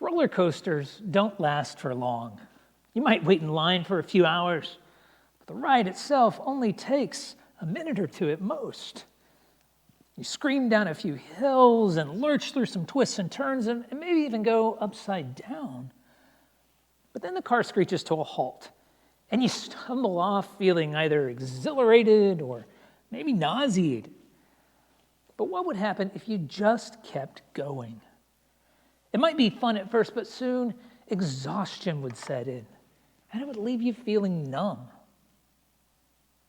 Roller coasters don't last for long. You might wait in line for a few hours, but the ride itself only takes a minute or two at most. You scream down a few hills and lurch through some twists and turns and maybe even go upside down. But then the car screeches to a halt, and you stumble off feeling either exhilarated or maybe nauseated. But what would happen if you just kept going? It might be fun at first, but soon exhaustion would set in, and it would leave you feeling numb.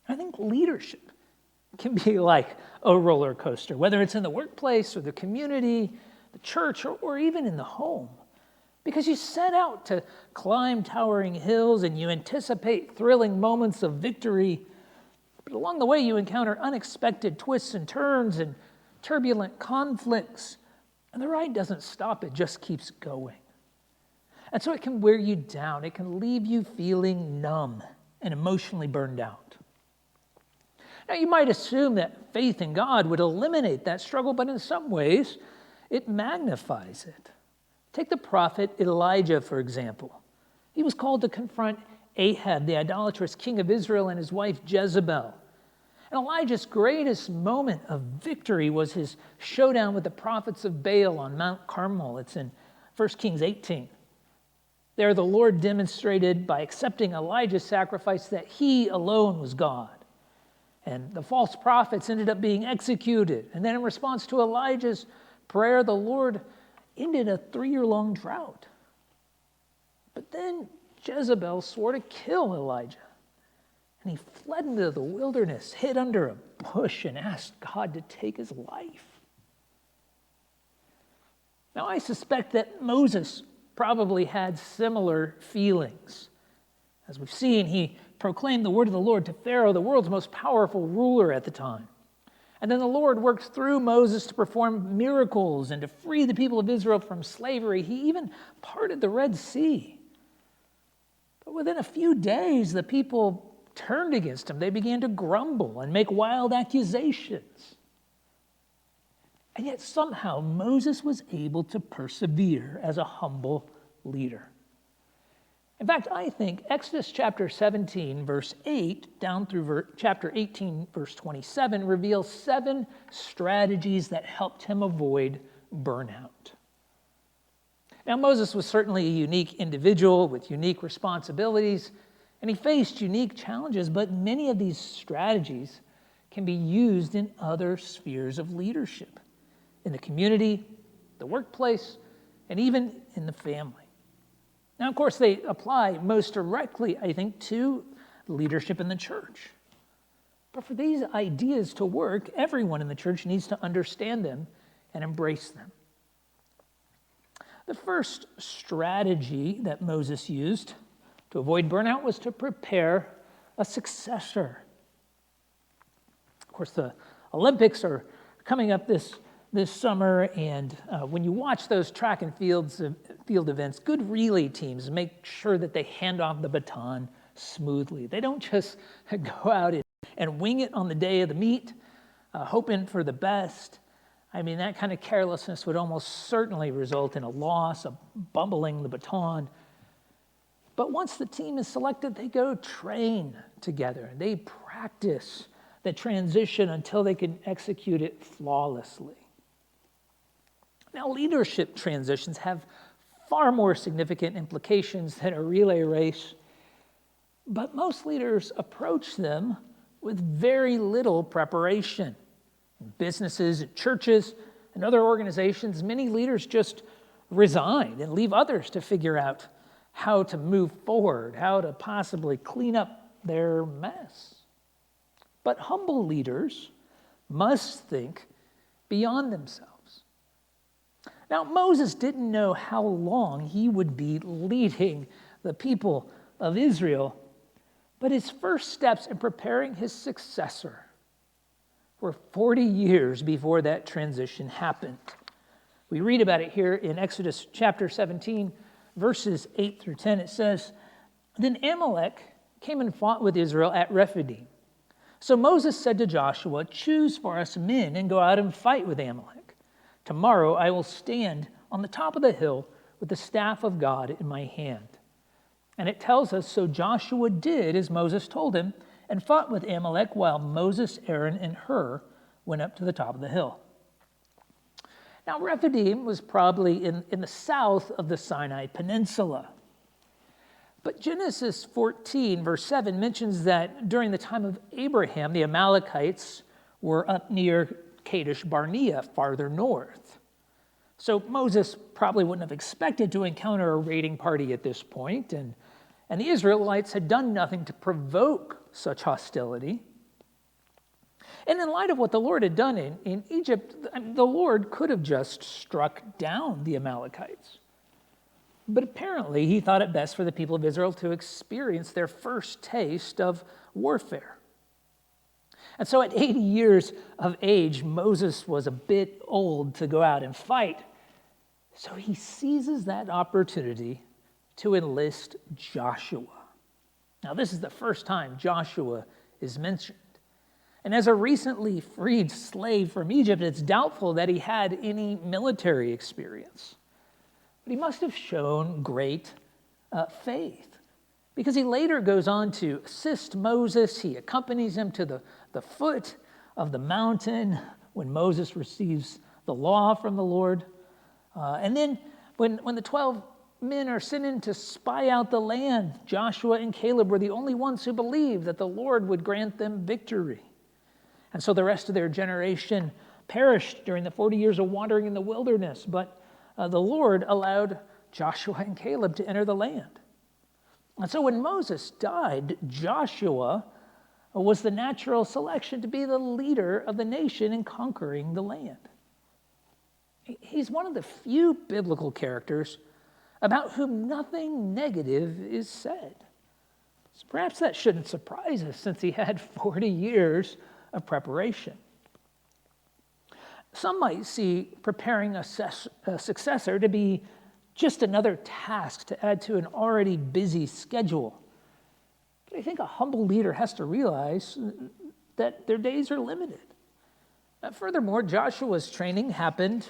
I think leadership can be like a roller coaster, whether it's in the workplace or the community, the church, or even in the home. Because you set out to climb towering hills and you anticipate thrilling moments of victory, but along the way you encounter unexpected twists and turns and turbulent conflicts, and the ride doesn't stop, it just keeps going. And so it can wear you down, it can leave you feeling numb and emotionally burned out. Now, you might assume that faith in God would eliminate that struggle, but in some ways, it magnifies it. Take the prophet Elijah, for example. He was called to confront Ahab, the idolatrous king of Israel, and his wife Jezebel. And Elijah's greatest moment of victory was his showdown with the prophets of Baal on Mount Carmel. It's in 1 Kings 18. There, the Lord demonstrated by accepting Elijah's sacrifice that he alone was God. And the false prophets ended up being executed. And then in response to Elijah's prayer, the Lord ended a 3-year-long drought. But then Jezebel swore to kill Elijah. And he fled into the wilderness, hid under a bush, and asked God to take his life. Now, I suspect that Moses probably had similar feelings. As we've seen, he proclaimed the word of the Lord to Pharaoh, the world's most powerful ruler at the time. And then the Lord worked through Moses to perform miracles and to free the people of Israel from slavery. He even parted the Red Sea. But within a few days, the people turned against him. They began to grumble and make wild accusations. And yet somehow Moses was able to persevere as a humble leader. In fact, I think Exodus chapter 17, verse 8, down through chapter 18, verse 27, reveals 7 strategies that helped him avoid burnout. Now, Moses was certainly a unique individual with unique responsibilities, and he faced unique challenges, but many of these strategies can be used in other spheres of leadership, in the community, the workplace, and even in the family. Now, of course, they apply most directly, I think, to leadership in the church. But for these ideas to work, everyone in the church needs to understand them and embrace them. The first strategy that Moses used to avoid burnout was to prepare a successor. Of course, the Olympics are coming up this summer, and when you watch those track and field events, good relay teams make sure that they hand off the baton smoothly. They don't just go out and wing it on the day of the meet, hoping for the best. I mean, that kind of carelessness would almost certainly result in a loss, of bumbling the baton. But once the team is selected, they go train together. They practice the transition until they can execute it flawlessly. Now, leadership transitions have far more significant implications than a relay race, but most leaders approach them with very little preparation. In businesses, churches, and other organizations, many leaders just resign and leave others to figure out how to move forward, how to possibly clean up their mess. But humble leaders must think beyond themselves. Now, Moses didn't know how long he would be leading the people of Israel, but his first steps in preparing his successor were 40 years before that transition happened. We read about it here in Exodus chapter 17, verses 8 through 10. It says, "Then Amalek came and fought with Israel at Rephidim. So Moses said to Joshua, 'Choose for us men and go out and fight with Amalek. Tomorrow I will stand on the top of the hill with the staff of God in my hand." And it tells us, so Joshua did as Moses told him and fought with Amalek while Moses, Aaron, and Hur went up to the top of the hill. Now, Rephidim was probably in the south of the Sinai Peninsula. But Genesis 14, verse 7, mentions that during the time of Abraham, the Amalekites were up near Kadesh Barnea, farther north. So Moses probably wouldn't have expected to encounter a raiding party at this point, and the Israelites had done nothing to provoke such hostility. And in light of what the Lord had done in Egypt, the Lord could have just struck down the Amalekites. But apparently, he thought it best for the people of Israel to experience their first taste of warfare. And so at 80 years of age, Moses was a bit old to go out and fight. So he seizes that opportunity to enlist Joshua. Now, this is the first time Joshua is mentioned. And as a recently freed slave from Egypt, it's doubtful that he had any military experience. But he must have shown great faith, because he later goes on to assist Moses. He accompanies him to the foot of the mountain when Moses receives the law from the Lord. And then when the 12 men are sent in to spy out the land, Joshua and Caleb were the only ones who believed that the Lord would grant them victory. And so the rest of their generation perished during the 40 years of wandering in the wilderness. But the Lord allowed Joshua and Caleb to enter the land. And so when Moses died, Joshua was the natural selection to be the leader of the nation in conquering the land. He's one of the few biblical characters about whom nothing negative is said. So perhaps that shouldn't surprise us, since he had 40 years of preparation. Some might see preparing a successor to be just another task to add to an already busy schedule. But I think a humble leader has to realize that their days are limited. Furthermore, Joshua's training happened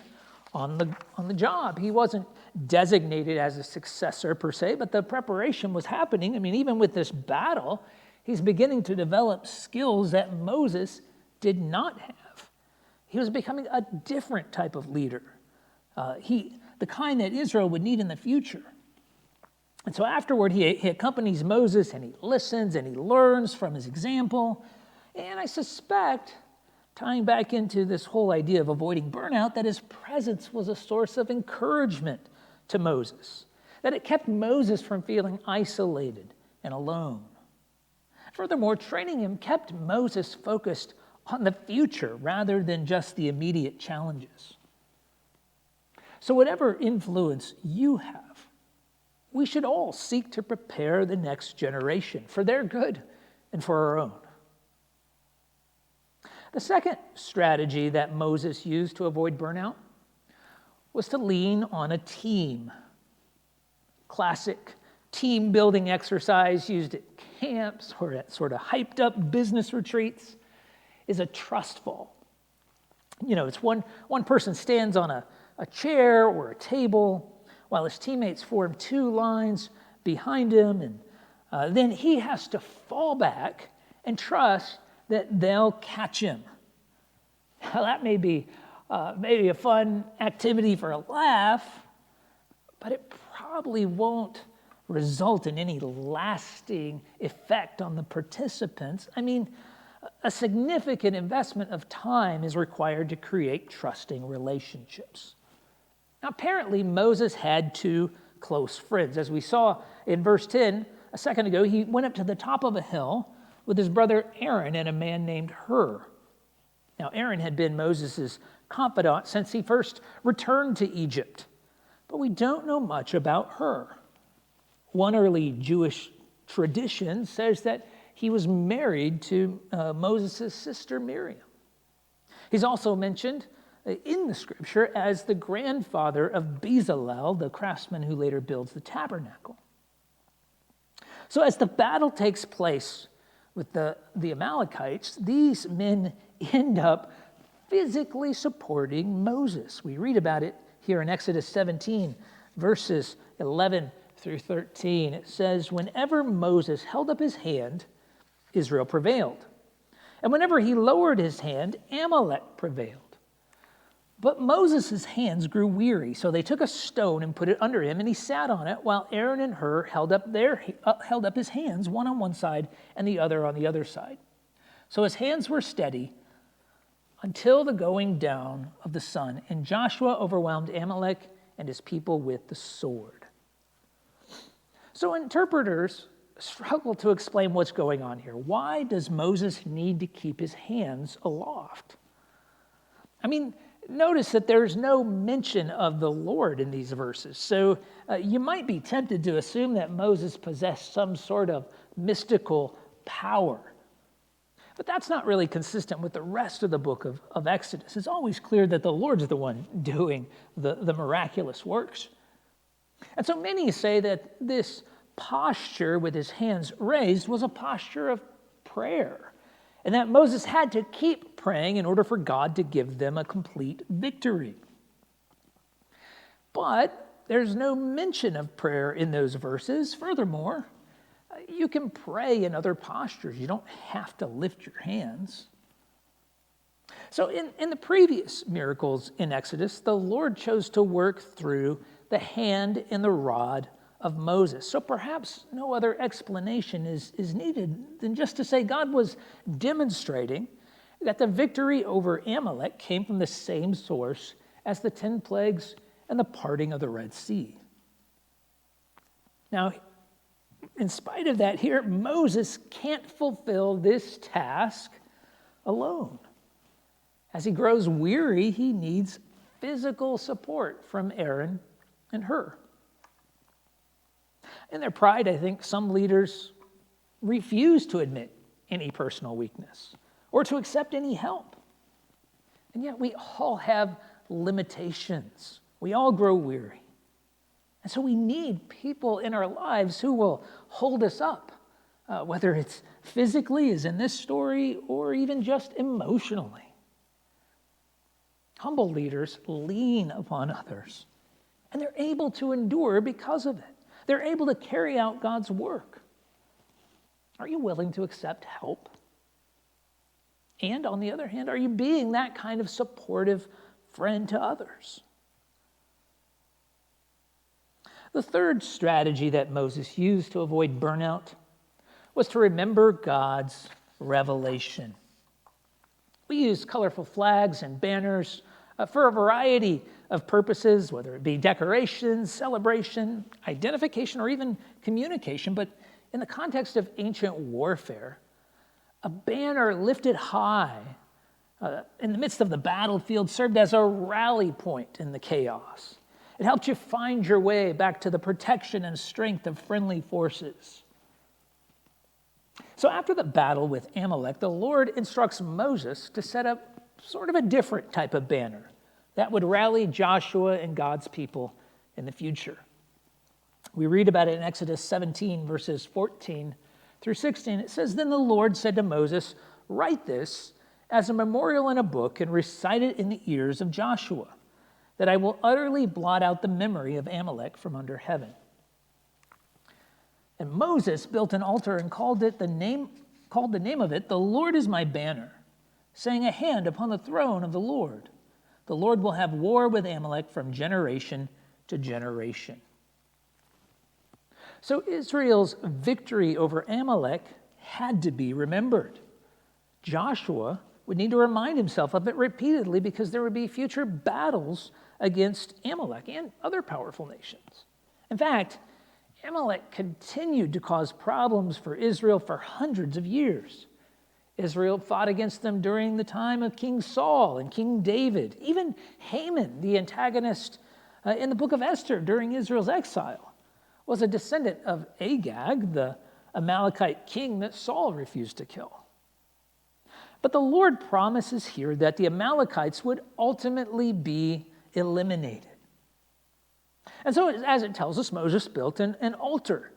on the job. He wasn't designated as a successor per se, but the preparation was happening. I mean, even with this battle, he's beginning to develop skills that Moses did not have. He was becoming a different type of leader, the kind that Israel would need in the future. And so afterward, he accompanies Moses, and he listens and he learns from his example. And I suspect, tying back into this whole idea of avoiding burnout, that his presence was a source of encouragement to Moses, that it kept Moses from feeling isolated and alone. Furthermore, training him kept Moses focused on the future rather than just the immediate challenges. So whatever influence you have, we should all seek to prepare the next generation for their good and for our own. The second strategy that Moses used to avoid burnout was to lean on a team. Classic team building exercise used at camps or at sort of hyped up business retreats is a trust fall. You know, it's one person stands on a chair or a table while his teammates form two lines behind him, and then he has to fall back and trust that they'll catch him. Now, that may be maybe a fun activity for a laugh, but it probably won't result in any lasting effect on the participants. I mean, a significant investment of time is required to create trusting relationships. Now, apparently, Moses had two close friends. As we saw in verse 10 a second ago, he went up to the top of a hill with his brother Aaron and a man named Hur. Now, Aaron had been Moses' confidant since he first returned to Egypt, but we don't know much about Hur. One early Jewish tradition says that he was married to Moses' sister Miriam. He's also mentioned in the scripture as the grandfather of Bezalel, the craftsman who later builds the tabernacle. So as the battle takes place with the Amalekites, these men end up physically supporting Moses. We read about it here in Exodus 17, verses 11 through 13, it says, "Whenever Moses held up his hand, Israel prevailed. And whenever he lowered his hand, Amalek prevailed. But Moses' hands grew weary, so they took a stone and put it under him, and he sat on it, while Aaron and Hur held up his hands, one on one side and the other on the other side. So his hands were steady until the going down of the sun, and Joshua overwhelmed Amalek and his people with the sword." So interpreters struggle to explain what's going on here. Why does Moses need to keep his hands aloft? I mean, notice that there's no mention of the Lord in these verses. So you might be tempted to assume that Moses possessed some sort of mystical power. But that's not really consistent with the rest of the book of Exodus. It's always clear that the Lord's the one doing the miraculous works. And so many say that this posture with his hands raised was a posture of prayer, and that Moses had to keep praying in order for God to give them a complete victory. But there's no mention of prayer in those verses. Furthermore, you can pray in other postures. You don't have to lift your hands. So in the previous miracles in Exodus, the Lord chose to work through the hand and the rod of Moses. So perhaps no other explanation is needed than just to say God was demonstrating that the victory over Amalek came from the same source as the 10 plagues and the parting of the Red Sea. Now, in spite of that, here, Moses can't fulfill this task alone. As he grows weary, he needs physical support from Aaron and Hur. In their pride, I think some leaders refuse to admit any personal weakness or to accept any help. And yet we all have limitations. We all grow weary. And so we need people in our lives who will hold us up, whether it's physically, as in this story, or even just emotionally. Humble leaders lean upon others, and they're able to endure because of it. They're able to carry out God's work. Are you willing to accept help? And on the other hand, are you being that kind of supportive friend to others? The third strategy that Moses used to avoid burnout was to remember God's revelation. We use colorful flags and banners for a variety of purposes, whether it be decoration, celebration, identification, or even communication. But in the context of ancient warfare, a banner lifted high in the midst of the battlefield served as a rally point in the chaos. It helped you find your way back to the protection and strength of friendly forces. So after the battle with Amalek, the Lord instructs Moses to set up sort of a different type of banner that would rally Joshua and God's people in the future. We read about it in Exodus 17, verses 14 through 16. It says, "Then the Lord said to Moses, 'Write this as a memorial in a book and recite it in the ears of Joshua, that I will utterly blot out the memory of Amalek from under heaven.' And Moses built an altar and called the name of it, 'The Lord is my banner,' saying, 'A hand upon the throne of the Lord. The Lord will have war with Amalek from generation to generation.'" So Israel's victory over Amalek had to be remembered. Joshua would need to remind himself of it repeatedly because there would be future battles against Amalek and other powerful nations. In fact, Amalek continued to cause problems for Israel for hundreds of years. Israel fought against them during the time of King Saul and King David. Even Haman, the antagonist in the book of Esther during Israel's exile, was a descendant of Agag, the Amalekite king that Saul refused to kill. But the Lord promises here that the Amalekites would ultimately be eliminated. And so, as it tells us, Moses built an altar,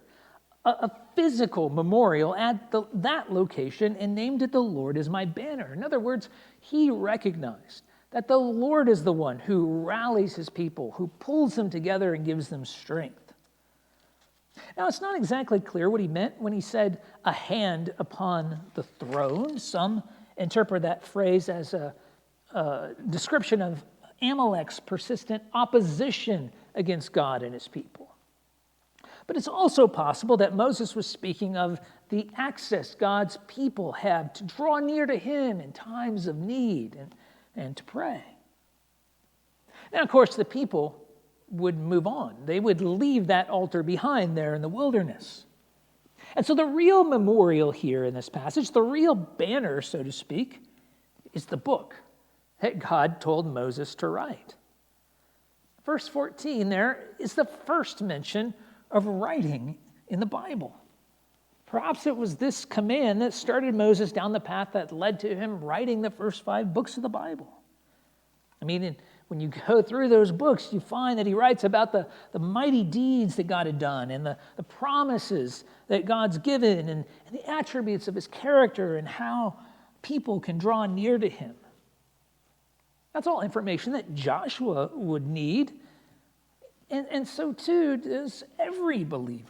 a physical memorial at that location, and named it "The Lord is my banner." In other words, he recognized that the Lord is the one who rallies his people, who pulls them together and gives them strength. Now, it's not exactly clear what he meant when he said a hand upon the throne. Some interpret that phrase as a description of Amalek's persistent opposition against God and his people. But it's also possible that Moses was speaking of the access God's people have to draw near to him in times of need and to pray. Now, of course, the people would move on. They would leave that altar behind there in the wilderness. And so the real memorial here in this passage, the real banner, so to speak, is the book that God told Moses to write. Verse 14 there is the first mention of writing in the Bible. Perhaps it was this command that started Moses down the path that led to him writing the first 5 books of the Bible. I mean, when you go through those books, you find that he writes about the mighty deeds that God had done and the promises that God's given and the attributes of his character and how people can draw near to him. That's all information that Joshua would need, and so too does every believer.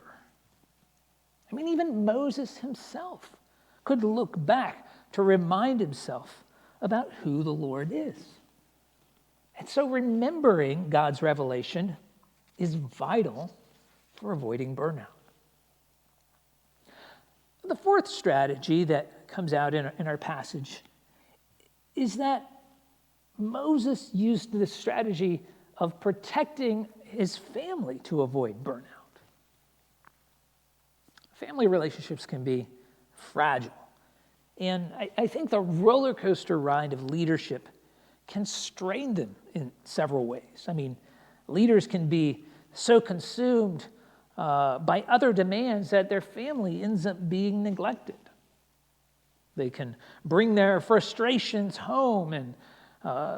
I mean, even Moses himself could look back to remind himself about who the Lord is. And so remembering God's revelation is vital for avoiding burnout. The fourth strategy that comes out in our passage is that Moses used the strategy of protecting his family to avoid burnout. Family relationships can be fragile. And I think the roller coaster ride of leadership can strain them in several ways. I mean, leaders can be so consumed by other demands that their family ends up being neglected. They can bring their frustrations home and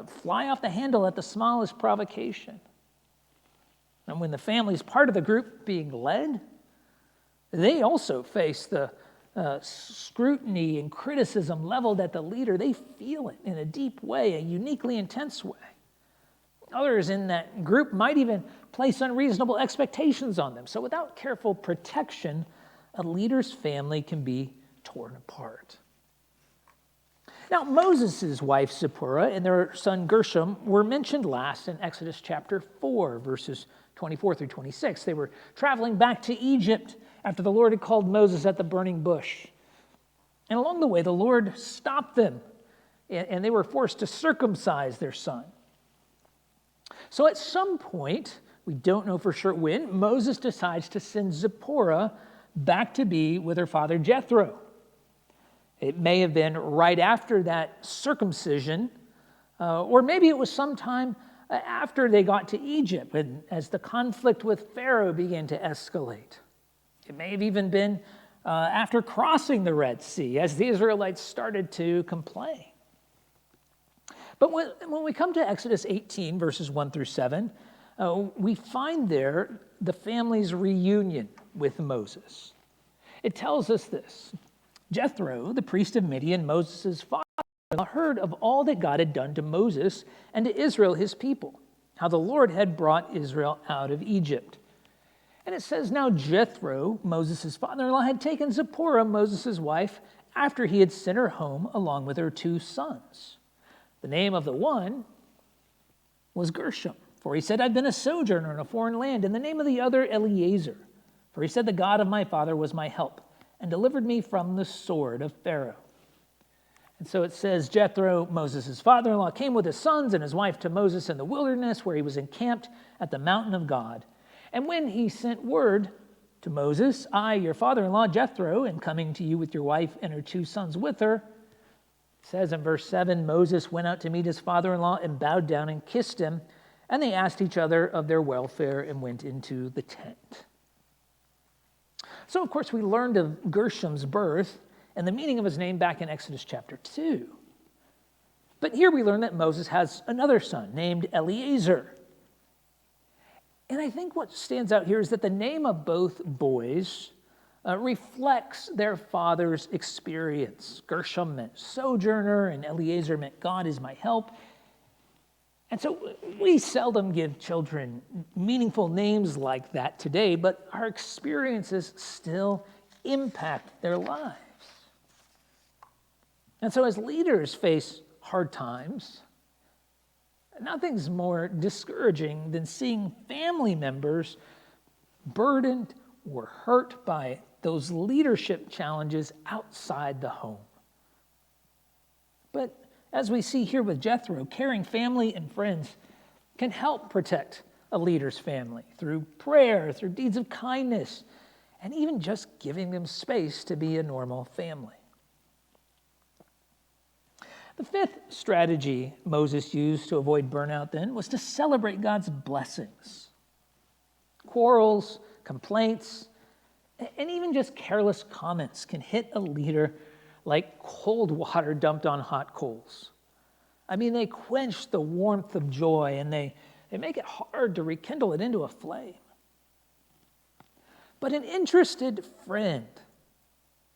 fly off the handle at the smallest provocation. And when the family is part of the group being led, they also face the scrutiny and criticism leveled at the leader. They feel it in a deep way, a uniquely intense way. Others in that group might even place unreasonable expectations on them. So without careful protection, a leader's family can be torn apart. Now, Moses' wife Zipporah and their son Gershom were mentioned last in Exodus chapter 4, verses 24 through 26. They were traveling back to Egypt after the Lord had called Moses at the burning bush. And along the way, the Lord stopped them, and they were forced to circumcise their son. So at some point, we don't know for sure when, Moses decides to send Zipporah back to be with her father Jethro. It may have been right after that circumcision, or maybe it was sometime after they got to Egypt, and as the conflict with Pharaoh began to escalate. It may have even been after crossing the Red Sea, as the Israelites started to complain. But when we come to Exodus 18, verses 1 through 7, we find there the family's reunion with Moses. It tells us this: Jethro, the priest of Midian, Moses' father, heard of all that God had done to Moses and to Israel, his people, how the Lord had brought Israel out of Egypt. And it says, now Jethro, Moses' father-in-law, had taken Zipporah, Moses' wife, after he had sent her home along with her 2 sons. The name of the one was Gershom, for he said, I've been a sojourner in a foreign land. And the name of the other, Eliezer, for he said, the God of my father was my help and delivered me from the sword of Pharaoh. And so it says, Jethro, Moses' father-in-law, came with his sons and his wife to Moses in the wilderness, where he was encamped at the mountain of God. And when he sent word to Moses, I, your father-in-law, Jethro, am coming to you with your wife and her 2 sons with her. It says in verse 7, Moses went out to meet his father-in-law and bowed down and kissed him. And they asked each other of their welfare and went into the tent. So, of course, we learned of Gershom's birth and the meaning of his name back in Exodus chapter 2. But here we learn that Moses has another son named Eliezer. And I think what stands out here is that the name of both boys reflects their father's experience. Gershom meant sojourner, and Eliezer meant God is my help. And so we seldom give children meaningful names like that today, but our experiences still impact their lives. And so as leaders face hard times, nothing's more discouraging than seeing family members burdened or hurt by those leadership challenges outside the home. But as we see here with Jethro, caring family and friends can help protect a leader's family through prayer, through deeds of kindness, and even just giving them space to be a normal family. The fifth strategy Moses used to avoid burnout then was to celebrate God's blessings. Quarrels, complaints, and even just careless comments can hit a leader like cold water dumped on hot coals. I mean, they quench the warmth of joy and they make it hard to rekindle it into a flame. But an interested friend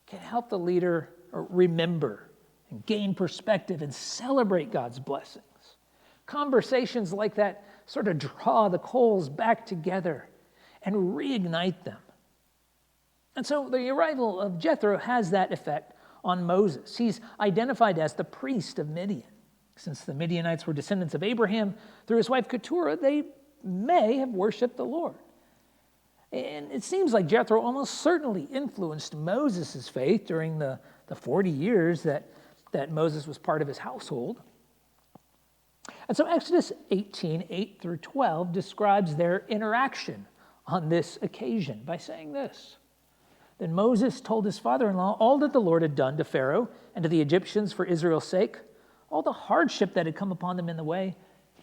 can help the leader remember and gain perspective and celebrate God's blessings. Conversations like that sort of draw the coals back together and reignite them. And so the arrival of Jethro has that effect on Moses. He's identified as the priest of Midian. Since the Midianites were descendants of Abraham through his wife Keturah, they may have worshiped the Lord. And it seems like Jethro almost certainly influenced Moses' faith during the 40 years that Moses was part of his household. And so Exodus 18, 8 through 12 describes their interaction on this occasion by saying this. Then Moses told his father-in-law all that the Lord had done to Pharaoh and to the Egyptians for Israel's sake, all the hardship that had come upon them in the way,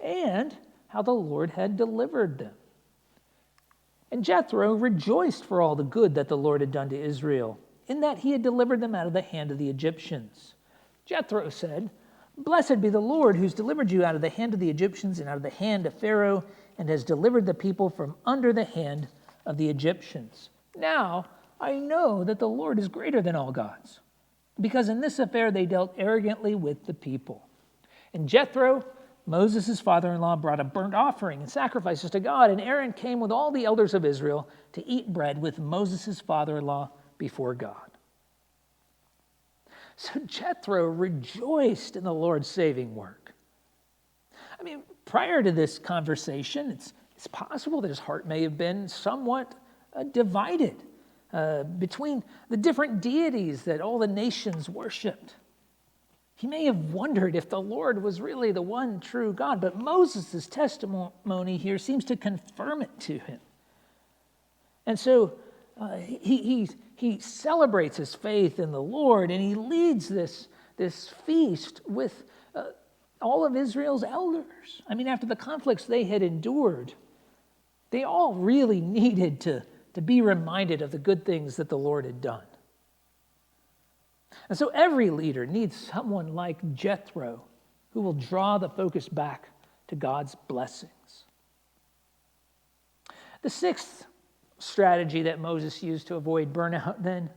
and how the Lord had delivered them. And Jethro rejoiced for all the good that the Lord had done to Israel, in that he had delivered them out of the hand of the Egyptians. Jethro said, "Blessed be the Lord who's delivered you out of the hand of the Egyptians and out of the hand of Pharaoh, and has delivered the people from under the hand of the Egyptians. Now I know that the Lord is greater than all gods, because in this affair they dealt arrogantly with the people." And Jethro, Moses' father-in-law, brought a burnt offering and sacrifices to God, and Aaron came with all the elders of Israel to eat bread with Moses' father-in-law before God. So Jethro rejoiced in the Lord's saving work. I mean, prior to this conversation, it's possible that his heart may have been somewhat divided between the different deities that all the nations worshipped. He may have wondered if the Lord was really the one true God, but Moses' testimony here seems to confirm it to him. And so he celebrates his faith in the Lord, and he leads this feast with all of Israel's elders. I mean, after the conflicts they had endured, they all really needed to be reminded of the good things that the Lord had done. And so every leader needs someone like Jethro who will draw the focus back to God's blessings. The sixth strategy that Moses used to avoid burnout then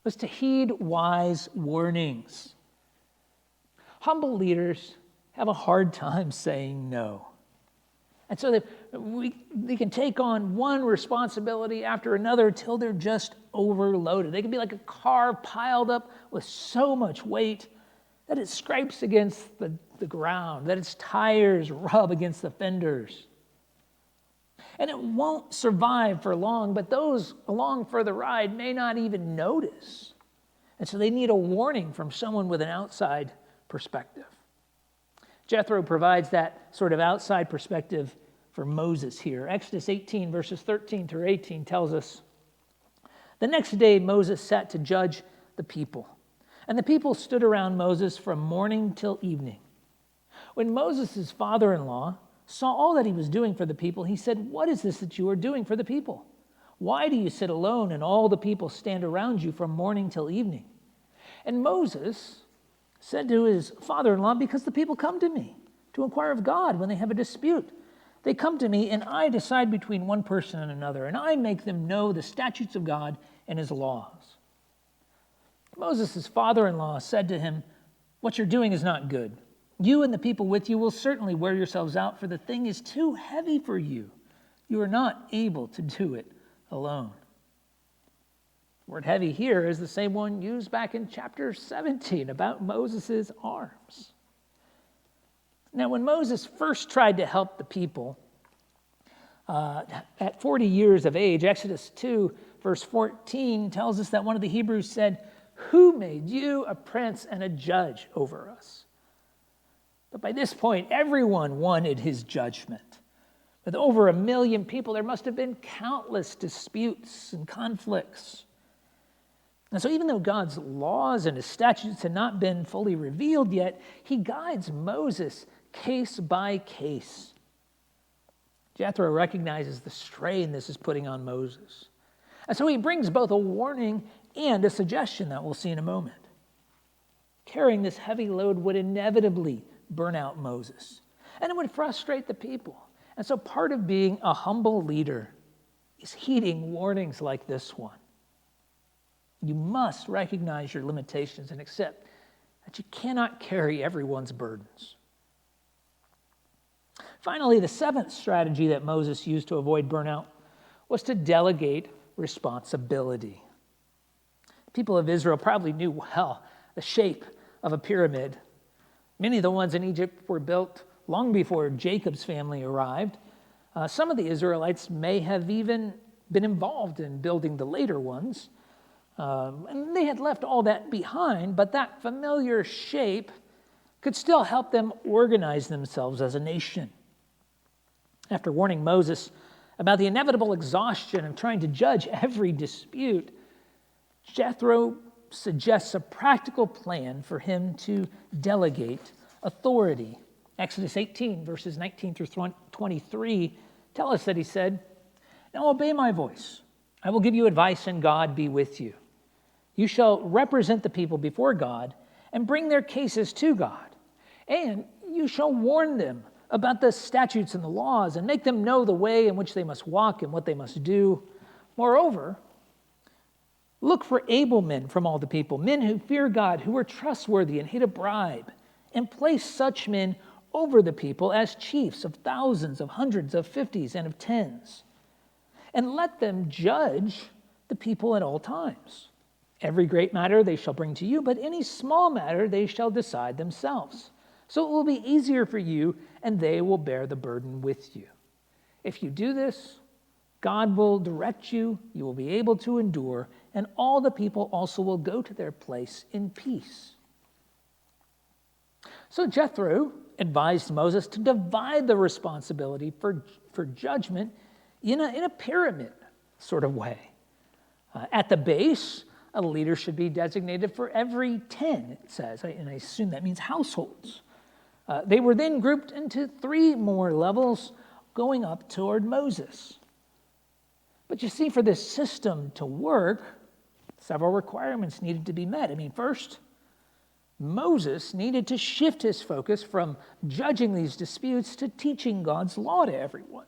was to heed wise warnings. Humble leaders have a hard time saying no. And so they can take on one responsibility after another till they're just overloaded. They can be like a car piled up with so much weight that it scrapes against the ground, that its tires rub against the fenders. And it won't survive for long, but those along for the ride may not even notice. And so they need a warning from someone with an outside perspective. Jethro provides that sort of outside perspective for Moses here. Exodus 18, verses 13 through 18 tells us, "The next day Moses sat to judge the people, and the people stood around Moses from morning till evening. When Moses' father-in-law saw all that he was doing for the people, he said, 'What is this that you are doing for the people? Why do you sit alone and all the people stand around you from morning till evening?' And Moses said to his father-in-law, 'Because the people come to me to inquire of God when they have a dispute. They come to me, and I decide between one person and another, and I make them know the statutes of God and his laws.' Moses' father-in-law said to him, 'What you're doing is not good. You and the people with you will certainly wear yourselves out, for the thing is too heavy for you. You are not able to do it alone. The word heavy here is the same one used back in chapter 17 about Moses' arms. Now, when Moses first tried to help the people, at 40 years of age, Exodus 2, verse 14 tells us that one of the Hebrews said, "Who made you a prince and a judge over us?" But by this point, everyone wanted his judgment. With over 1 million people, there must have been countless disputes and conflicts. And so even though God's laws and his statutes had not been fully revealed yet, he guides Moses case by case. Jethro recognizes the strain this is putting on Moses. And so he brings both a warning and a suggestion that we'll see in a moment. Carrying this heavy load would inevitably burn out Moses, and it would frustrate the people. And so part of being a humble leader is heeding warnings like this one. You must recognize your limitations and accept that you cannot carry everyone's burdens. Finally, the seventh strategy that Moses used to avoid burnout was to delegate responsibility. People of Israel probably knew well the shape of a pyramid. Many of the ones in Egypt were built long before Jacob's family arrived. Some of the Israelites may have even been involved in building the later ones. And they had left all that behind, but that familiar shape could still help them organize themselves as a nation. After warning Moses about the inevitable exhaustion of trying to judge every dispute, Jethro suggests a practical plan for him to delegate authority. Exodus 18, verses 19 through 23 tell us that he said, "Now obey my voice. I will give you advice, and God be with you. You shall represent the people before God and bring their cases to God. And you shall warn them about the statutes and the laws and make them know the way in which they must walk and what they must do. Moreover, look for able men from all the people, men who fear God, who are trustworthy and hate a bribe, and place such men over the people as chiefs of thousands, of hundreds, of fifties, and of tens. And let them judge the people at all times. Every great matter they shall bring to you, but any small matter they shall decide themselves. So it will be easier for you, and they will bear the burden with you. If you do this, God will direct you, you will be able to endure, and all the people also will go to their place in peace." So Jethro advised Moses to divide the responsibility for judgment in a pyramid sort of way. At the base, a leader should be designated for every 10, it says, and I assume that means households. They were then grouped into 3 more levels going up toward Moses. But you see, for this system to work, several requirements needed to be met. First, Moses needed to shift his focus from judging these disputes to teaching God's law to everyone.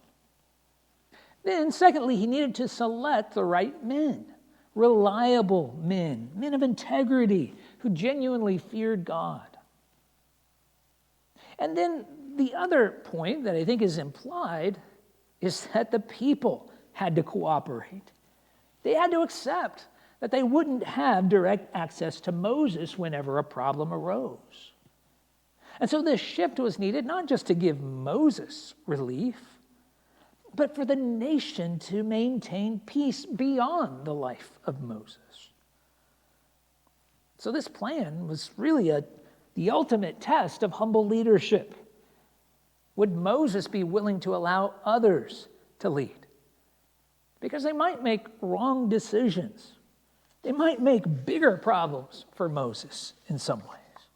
Then, secondly, he needed to select the right men, reliable men, men of integrity who genuinely feared God. And then the other point that I think is implied is that the people had to cooperate. They had to accept that they wouldn't have direct access to Moses whenever a problem arose. And so this shift was needed not just to give Moses relief, but for the nation to maintain peace beyond the life of Moses. So this plan was really the ultimate test of humble leadership. Would Moses be willing to allow others to lead? Because they might make wrong decisions. They might make bigger problems for Moses in some ways.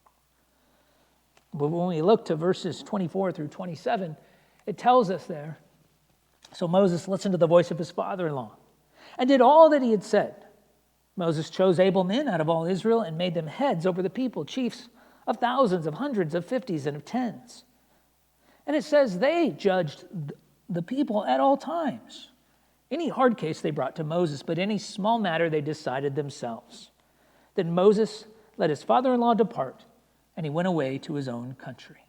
But when we look to verses 24 through 27, it tells us there, "So Moses listened to the voice of his father-in-law and did all that he had said. Moses chose able men out of all Israel and made them heads over the people, chiefs of thousands, of hundreds, of fifties, and of tens. And it says they judged the people at all times. Any hard case they brought to Moses, but any small matter they decided themselves. Then Moses let his father-in-law depart, and he went away to his own country."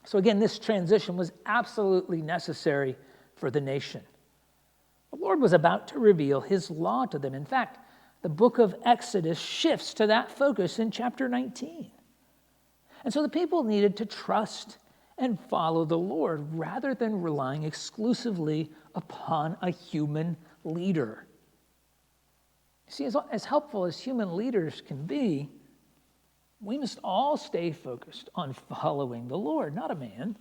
So again, this transition was absolutely necessary for the nation. The Lord was about to reveal his law to them. In fact, the book of Exodus shifts to that focus in chapter 19. And so the people needed to trust and follow the Lord rather than relying exclusively upon a human leader. See, as helpful as human leaders can be, we must all stay focused on following the Lord, not a man.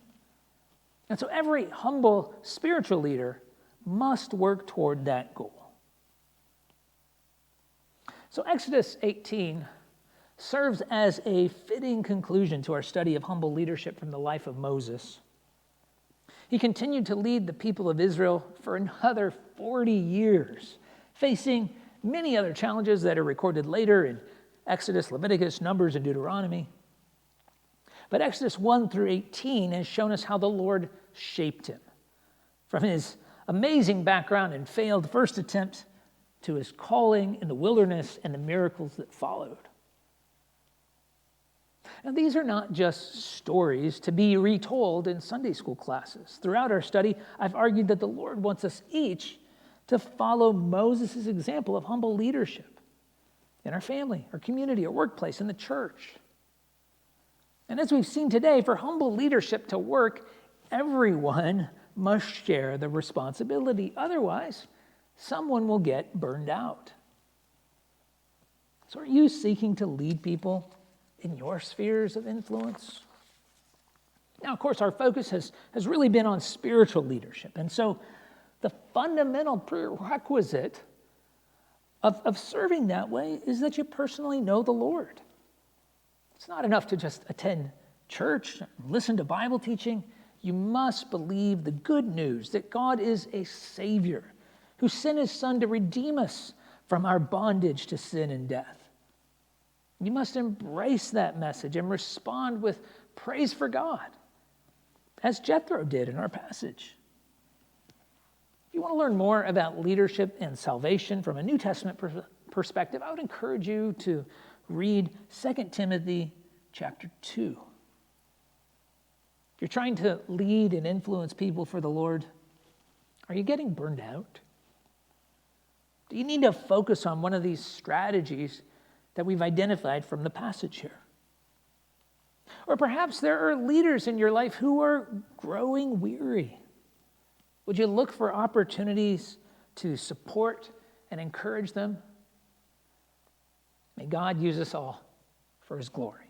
And so every humble spiritual leader must work toward that goal. So Exodus 18 serves as a fitting conclusion to our study of humble leadership from the life of Moses. He continued to lead the people of Israel for another 40 years, facing many other challenges that are recorded later in Exodus, Leviticus, Numbers, and Deuteronomy. But Exodus 1 through 18 has shown us how the Lord shaped him. From his amazing background and failed first attempt to his calling in the wilderness and the miracles that followed. Now, these are not just stories to be retold in Sunday school classes. Throughout our study, I've argued that the Lord wants us each to follow Moses' example of humble leadership in our family, our community, our workplace, in the church. And as we've seen today, for humble leadership to work, everyone must share the responsibility. Otherwise, someone will get burned out. So are you seeking to lead people in your spheres of influence? Now, of course, our focus has really been on spiritual leadership. And so the fundamental prerequisite of serving that way is that you personally know the Lord. It's not enough to just attend church, listen to Bible teaching. You must believe the good news that God is a Savior who sent his Son to redeem us from our bondage to sin and death. You must embrace that message and respond with praise for God, as Jethro did in our passage. If you want to learn more about leadership and salvation from a New Testament perspective, I would encourage you to read 2 Timothy chapter 2. If you're trying to lead and influence people for the Lord, are you getting burned out? Do you need to focus on one of these strategies that we've identified from the passage here? Or perhaps there are leaders in your life who are growing weary. Would you look for opportunities to support and encourage them? May God use us all for his glory.